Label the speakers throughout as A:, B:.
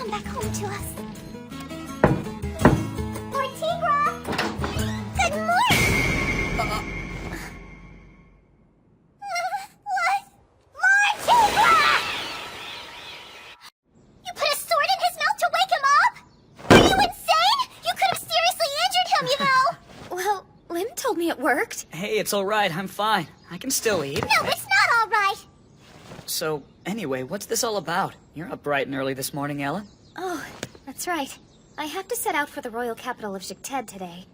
A: come back home to us. Lord Tigra! Good morning! What? Lord Tigra! You put a sword in his mouth to wake him up? Are you insane? You could have seriously injured him, you know!
B: Well, Lim told me it worked.
C: Hey, it's alright, I'm fine. I can still eat.
A: No, it's not all right.
C: So, anyway, what's this all about? You're up bright and early this morning, Ellen.
B: Oh, that's right. I have to set out for the royal capital of Jikted today.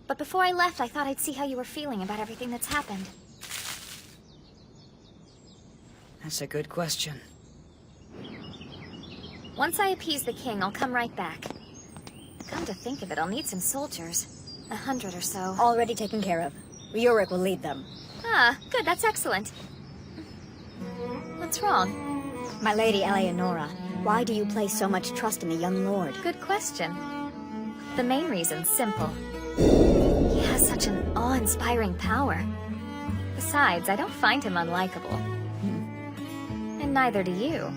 B: But before I left, I thought I'd see how you were feeling about everything that's happened.
C: That's a good question.
B: Once I appease the king, I'll come right back. Come to think of it, I'll need some soldiers. 100 or so.
D: Already taken care of. Riorik will lead them.
B: Ah, good, that's excellent. What's wrong?
D: My lady Eleonora, why do you place so much trust in the young lord?
B: Good question. The main reason's simple. He has such an awe-inspiring power. Besides, I don't find him unlikable. And neither do you.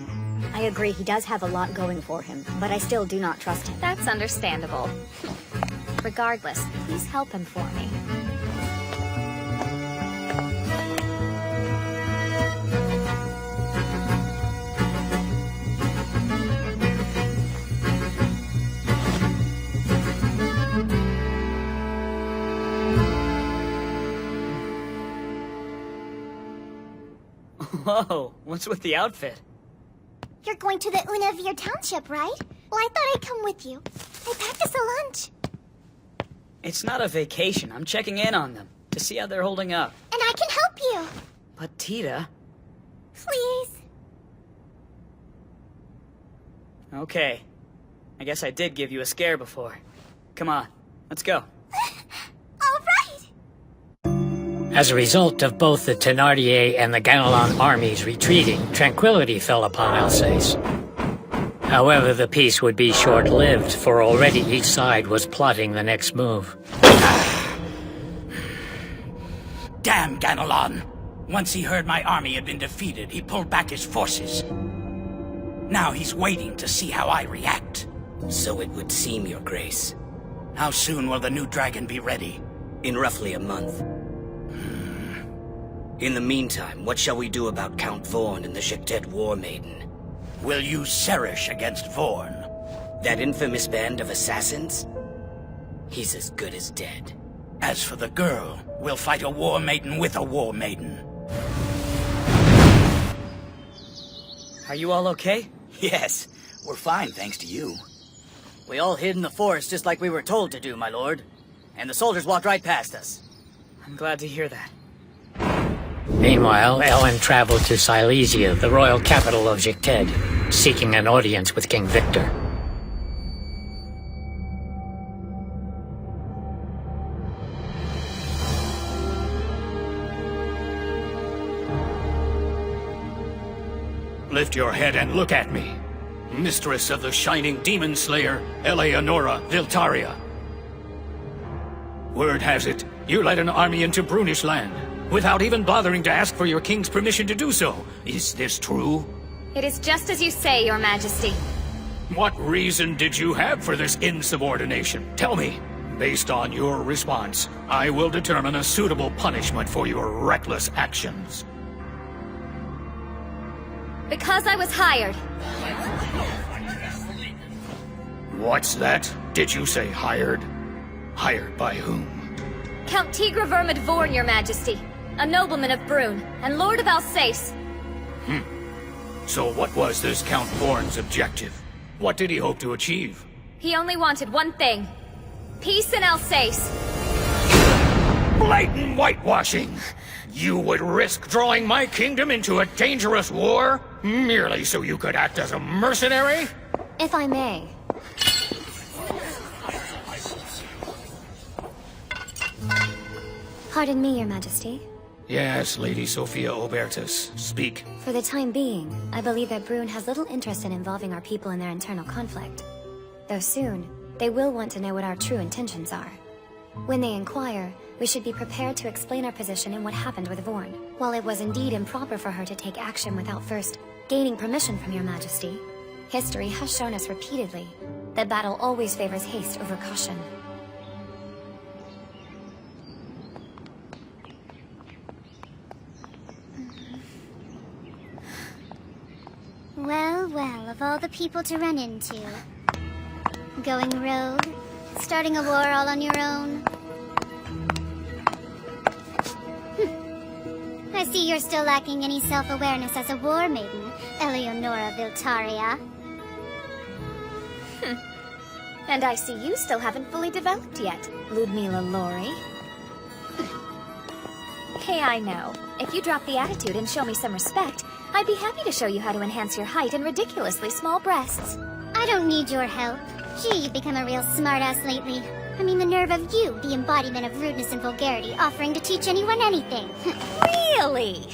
D: I agree he does have a lot going for him, but I still do not trust him.
B: That's understandable. Regardless, please help him for me.
C: Whoa, what's with the outfit?
A: You're going to the Unavir township, right? Well, I thought I'd come with you. I packed us a lunch.
C: It's not a vacation, I'm checking in on them, to see how they're holding up.
A: And I can help you.
C: But Tita...
A: Please.
C: Okay. I guess I did give you a scare before. Come on, let's go.
A: All right.
E: As a result of both the Thénardier and the Ganelon armies retreating, tranquility fell upon Alsace. However, the peace would be short-lived, for already each side was plotting the next move.
F: Damn Ganelon! Once he heard my army had been defeated, he pulled back his forces. Now he's waiting to see how I react.
G: So it would seem, Your Grace.
F: How soon will the new dragon be ready?
G: In roughly a month. In the meantime, what shall we do about Count Vorn and the Jekted War Maiden?
F: We'll use Serish against Vorn.
G: That infamous band of assassins? He's as good as dead.
F: As for the girl, we'll fight a war maiden with a war maiden.
C: Are you all okay?
F: Yes, we're fine thanks to you.
H: We all hid in the forest just like we were told to do, my lord. And the soldiers walked right past us.
C: I'm glad to hear that.
E: Meanwhile, Ellen traveled to Silesia, the royal capital of Jikted, seeking an audience with King Victor.
I: Lift your head and look at me. Mistress of the Shining Demon Slayer, Eleonora Viltaria. Word has it, you led an army into Brunish land, without even bothering to ask for your king's permission to do so. Is this true?
B: It is just as you say, Your Majesty.
I: What reason did you have for this insubordination? Tell me. Based on your response, I will determine a suitable punishment for your reckless actions.
B: Because I was hired.
I: What's that? Did you say hired? Hired by whom?
B: Count Tigra Vermid Vorn, Your Majesty. A nobleman of Brune, and Lord of Alsace.
I: So what was this Count Vorn's objective? What did he hope to achieve?
B: He only wanted one thing. Peace in Alsace.
I: Blatant whitewashing! You would risk drawing my kingdom into a dangerous war, merely so you could act as a mercenary?
B: If I may. Pardon me, Your Majesty.
I: Yes, Lady Sophia Obertus. Speak.
B: For the time being, I believe that Brune has little interest in involving our people in their internal conflict. Though soon, they will want to know what our true intentions are. When they inquire, we should be prepared to explain our position and what happened with Vorn. While it was indeed improper for her to take action without first gaining permission from Your Majesty, History has shown us repeatedly that battle always favors haste over caution.
A: Well, well, of all the people to run into. Going rogue? Starting a war all on your own? I see you're still lacking any self-awareness as a war maiden, Eleonora Viltaria.
B: And I see you still haven't fully developed yet, Ludmila Lori. Hey, I know. If you drop the attitude and show me some respect, I'd be happy to show you how to enhance your height and ridiculously small breasts.
A: I don't need your help. Gee, you've become a real smartass lately. I mean, the nerve of you, the embodiment of rudeness and vulgarity, offering to teach anyone anything.
B: Really?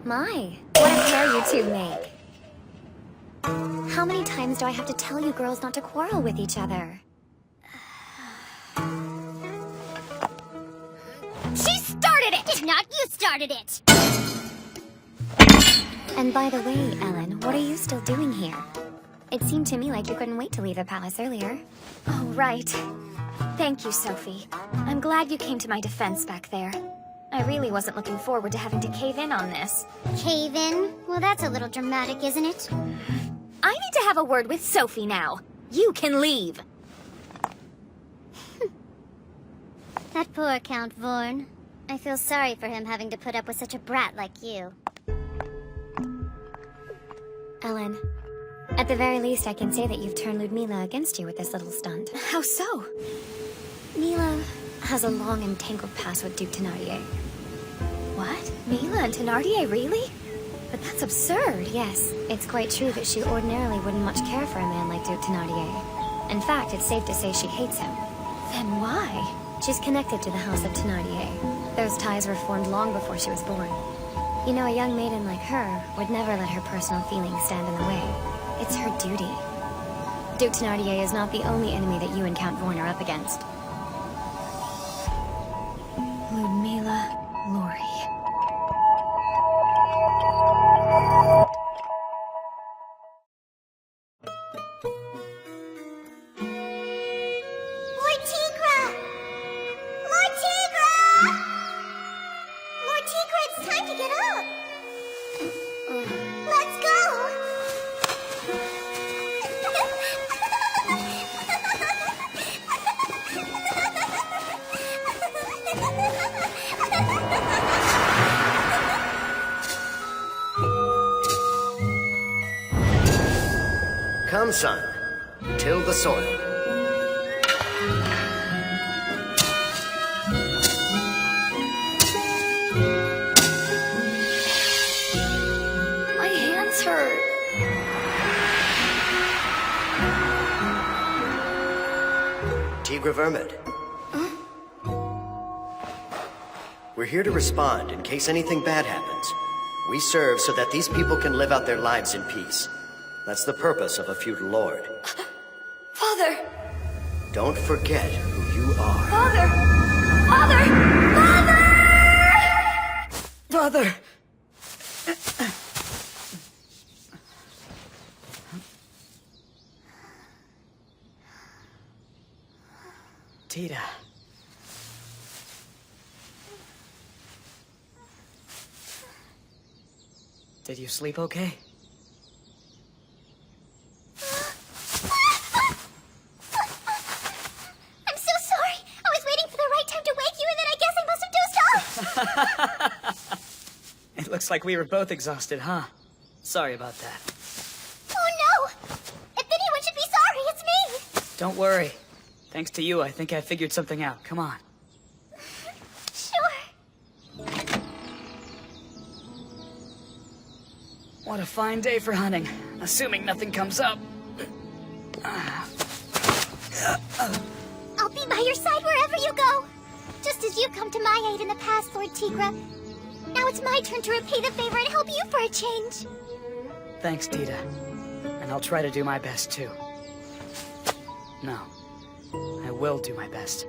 B: My, what a pair you two make. How many times do I have to tell you girls not to quarrel with each other?
A: She started it! If not, you started it!
B: And by the way, Ellen, what are you still doing here? It seemed to me like you couldn't wait to leave the palace earlier. Oh, right. Thank you, Sophie. I'm glad you came to my defense back there. I really wasn't looking forward to having to cave in on this.
A: Cave in? Well, that's a little dramatic, isn't it?
B: I need to have a word with Sophie now. You can leave.
A: That poor Count Vorn. I feel sorry for him having to put up with such a brat like you.
B: Ellen, at the very least I can say that you've turned Ludmila against you with this little stunt. How so? Mila has a long and tangled past with Duke Thénardier. What? Mila and Thénardier, really? But that's absurd. Yes, it's quite true that she ordinarily wouldn't much care for a man like Duke Thénardier. In fact, it's safe to say she hates him. Then why? She's connected to the House of Thénardier. Those ties were formed long before she was born. You know, a young maiden like her would never let her personal feelings stand in the way. It's her duty. Duke Thénardier is not the only enemy that you and Count Vorn are up against. Ludmila Lori.
A: Lord Tigra! Lord Tigra! Lord Tigra, it's time to get up! Let's go!
J: Come, son. Till the soil.
B: My hands hurt.
J: Tigra Vermid. We're here to respond in case anything bad happens. We serve so that these people can live out their lives in peace. That's the purpose of a feudal lord.
B: Father!
J: Don't forget who you are.
B: Father! Father! Father!
C: Father! Tita. Did you sleep okay?
A: I'm so sorry! I was waiting for the right time to wake you, and then I guess I must have dozed off!
C: It looks like we were both exhausted, huh? Sorry about that.
A: Oh no! If anyone should be sorry, it's me!
C: Don't worry. Thanks to you, I think I figured something out. Come on.
A: Sure.
C: What a fine day for hunting. Assuming nothing comes up.
A: I'll be by your side wherever you go. Just as you've come to my aid in the past, Lord Tigra. Now it's my turn to repay the favor and help you for a change.
C: Thanks, Tita. And I'll try to do my best, too. No. I will do my best.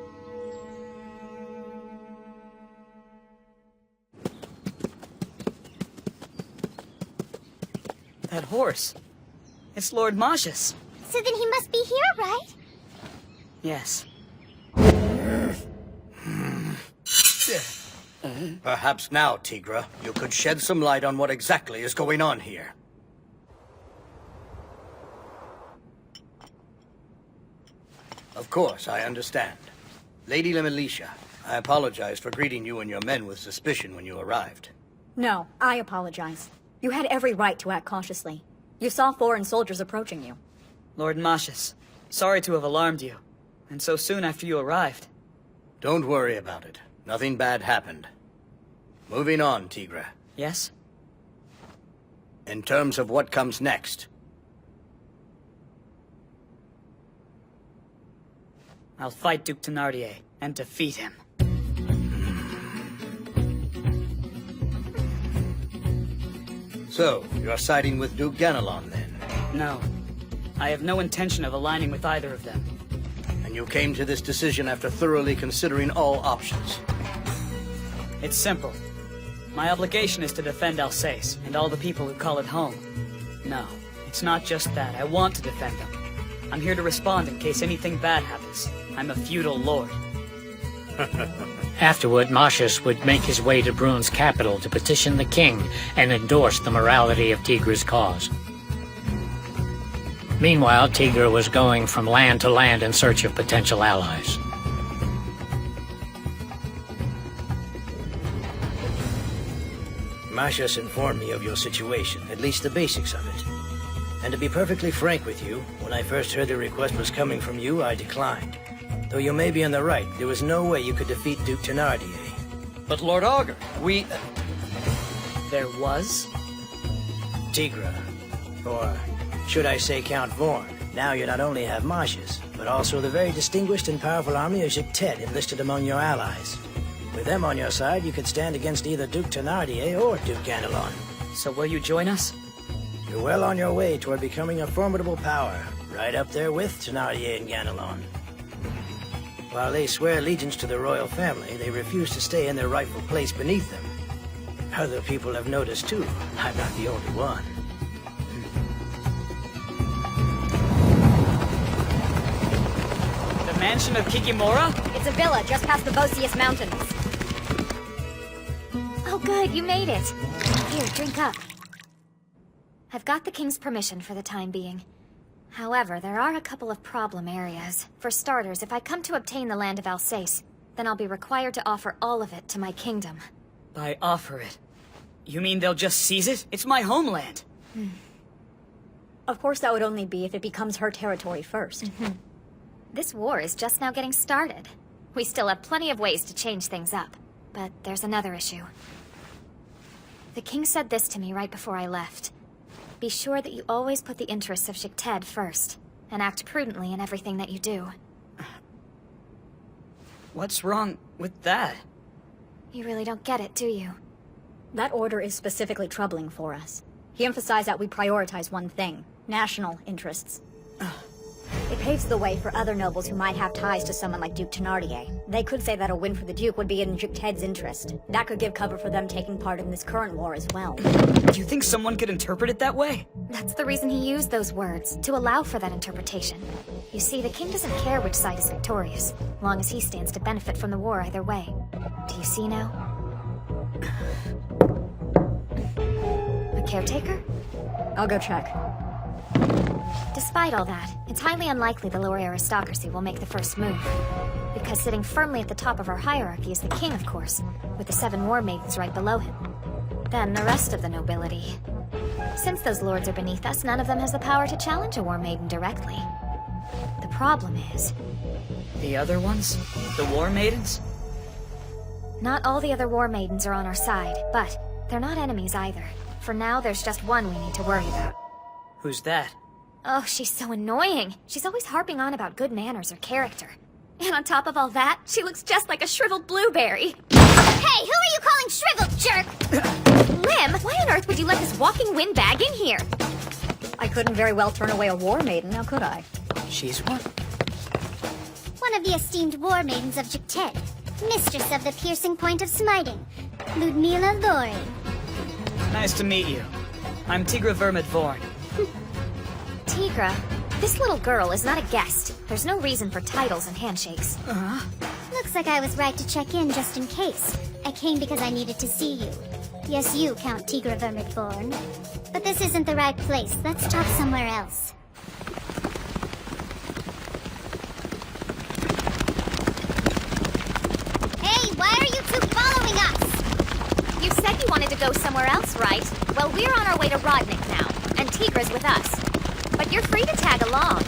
C: That horse. It's Lord Marcius.
A: So then he must be here, right?
C: Yes.
J: Perhaps now, Tigra, you could shed some light on what exactly is going on here. Of course, I understand. Lady Lemelicia, I apologize for greeting you and your men with suspicion when you arrived.
D: No, I apologize. You had every right to act cautiously. You saw foreign soldiers approaching you.
C: Lord Marcius, sorry to have alarmed you. And so soon after you arrived.
J: Don't worry about it. Nothing bad happened. Moving on, Tigra.
C: Yes?
J: In terms of what comes next,
C: I'll fight Duke Thenardier and defeat him.
J: so you're siding with Duke Ganelon then?
C: No. I have no intention of aligning with either of them.
J: And you came to this decision after thoroughly considering all options?
C: It's simple. My obligation is to defend Alsace and all the people who call it home. No, it's not just that. I want to defend them. I'm here to respond in case anything bad happens. I'm a feudal lord.
E: Afterward, Marcius would make his way to Brune's capital to petition the king and endorse the morality of Tigra's cause. Meanwhile, Tigra was going from land to land in search of potential allies.
G: Marcius informed me of your situation, at least the basics of it. And to be perfectly frank with you, when I first heard the request was coming from you, I declined. Though you may be in the right, there was no way you could defeat Duke Thenardier.
C: But Lord Augur, There was?
G: Tigra, or should I say Count Vorn, now you not only have Marcius, but also the very distinguished and powerful army of Jicted enlisted among your allies. With them on your side, you could stand against either Duke Thenardier or Duke Ganelon.
C: So will you join us?
G: You're well on your way toward becoming a formidable power, right up there with Thenardier and Ganelon. While they swear allegiance to the royal family, they refuse to stay in their rightful place beneath them. Other people have noticed too. I'm not the only one.
C: The mansion of Kikimora?
D: It's a villa just past the Vosius Mountains.
B: Oh good, you made it. Here, drink up. I've got the king's permission for the time being. However, there are a couple of problem areas. For starters, if I come to obtain the land of Alsace, then I'll be required to offer all of it to my kingdom.
C: By offer it, you mean they'll just seize it? It's my homeland.
D: Of course, that would only be if it becomes her territory first.
B: This war is just now getting started. We still have plenty of ways to change things up. But there's another issue. The king said this to me right before I left. Be sure that you always put the interests of Jicted first, and act prudently in everything that you do.
C: What's wrong with that?
B: You really don't get it, do you?
D: That order is specifically troubling for us. He emphasized that we prioritize one thing: national interests. It paves the way for other nobles who might have ties to someone like Duke Thenardier. They could say that a win for the Duke would be in Jicted's interest. That could give cover for them taking part in this current war as well.
C: Do you think someone could interpret it that way?
B: That's the reason he used those words, to allow for that interpretation. You see, the king doesn't care which side is victorious, long as he stands to benefit from the war either way. Do you see now? A caretaker?
D: I'll go check.
B: Despite all that, it's highly unlikely the lower aristocracy will make the first move. Because sitting firmly at the top of our hierarchy is the king, of course, with the 7 war maidens right below him. Then the rest of the nobility. Since those lords are beneath us, none of them has the power to challenge a war maiden directly. The problem is...
C: The other ones? The war maidens?
B: Not all the other war maidens are on our side, but they're not enemies either. For now, there's just one we need to worry about.
C: Who's that?
B: Oh, she's so annoying. She's always harping on about good manners or character. And on top of all that, she looks just like a shriveled blueberry.
A: Hey, who are you calling shriveled, jerk?
B: Lim, why on earth would you let this walking windbag in here?
D: I couldn't very well turn away a war maiden, now could I?
C: She's one?
A: One of the esteemed war maidens of Jicted, mistress of the piercing point of smiting, Ludmila Lori.
C: Nice to meet you. I'm Tigra Vermid Vorn.
B: Tigra, this little girl is not a guest. There's no reason for titles and handshakes.
A: Looks like I was right to check in just in case. I came because I needed to see you. Yes, you, Count Tigra Vermid Vorn. But this isn't the right place. Let's talk somewhere else. Hey, why are you two following us?
B: You said you wanted to go somewhere else, right? Well, we're on our way to Rodnik now, and Tigra's with us. But you're free to tag along.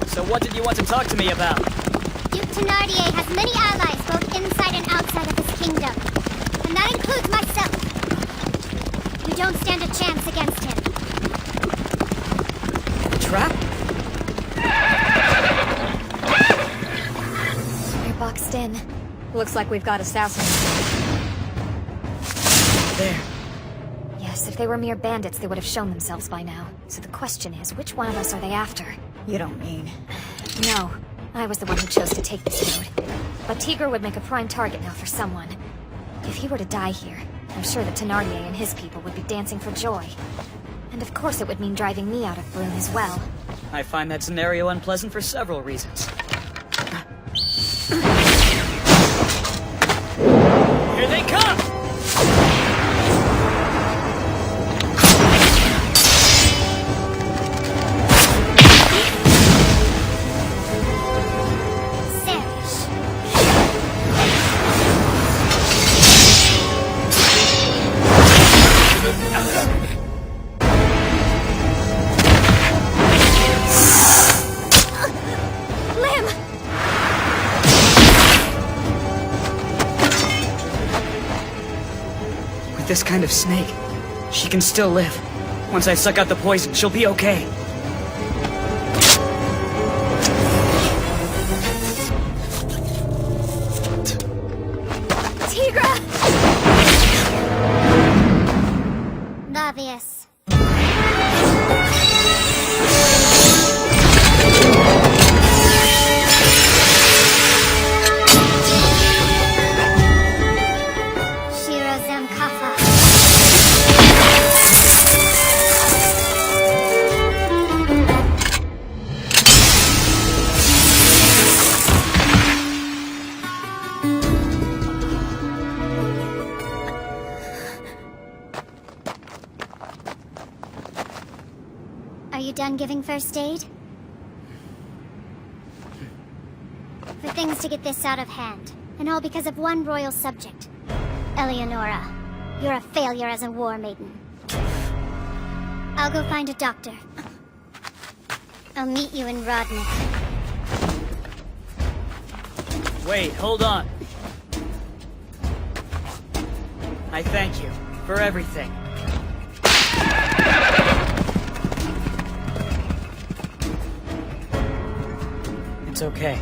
C: So what did you want to talk to me about?
A: Duke Thenardier has many allies both inside and outside of his kingdom. And that includes myself. You don't stand a chance against him.
C: Trap?
B: You're boxed in.
D: Looks like we've got assassins.
C: There.
B: Yes, if they were mere bandits, they would have shown themselves by now. So the question is, which one of us are they after?
D: You don't mean...
B: No, I was the one who chose to take this road. But Tigra would make a prime target now for someone. If he were to die here, I'm sure that Thenardier and his people would be dancing for joy. And of course it would mean driving me out of Brune as well.
C: I find that scenario unpleasant for several reasons. Here they come!
A: Serish.
B: Lim!
C: With this kind of snake, she can still live. Once I suck out the poison, she'll be okay.
B: Tigra!
A: Obvious. Shirozem Kappa. Are you done giving first aid? For things to get this out of hand, and all because of one royal subject. Eleonora, you're a failure as a war maiden. I'll go find a doctor. I'll meet you in Rodnik.
C: Wait, hold on. I thank you for everything. It's okay.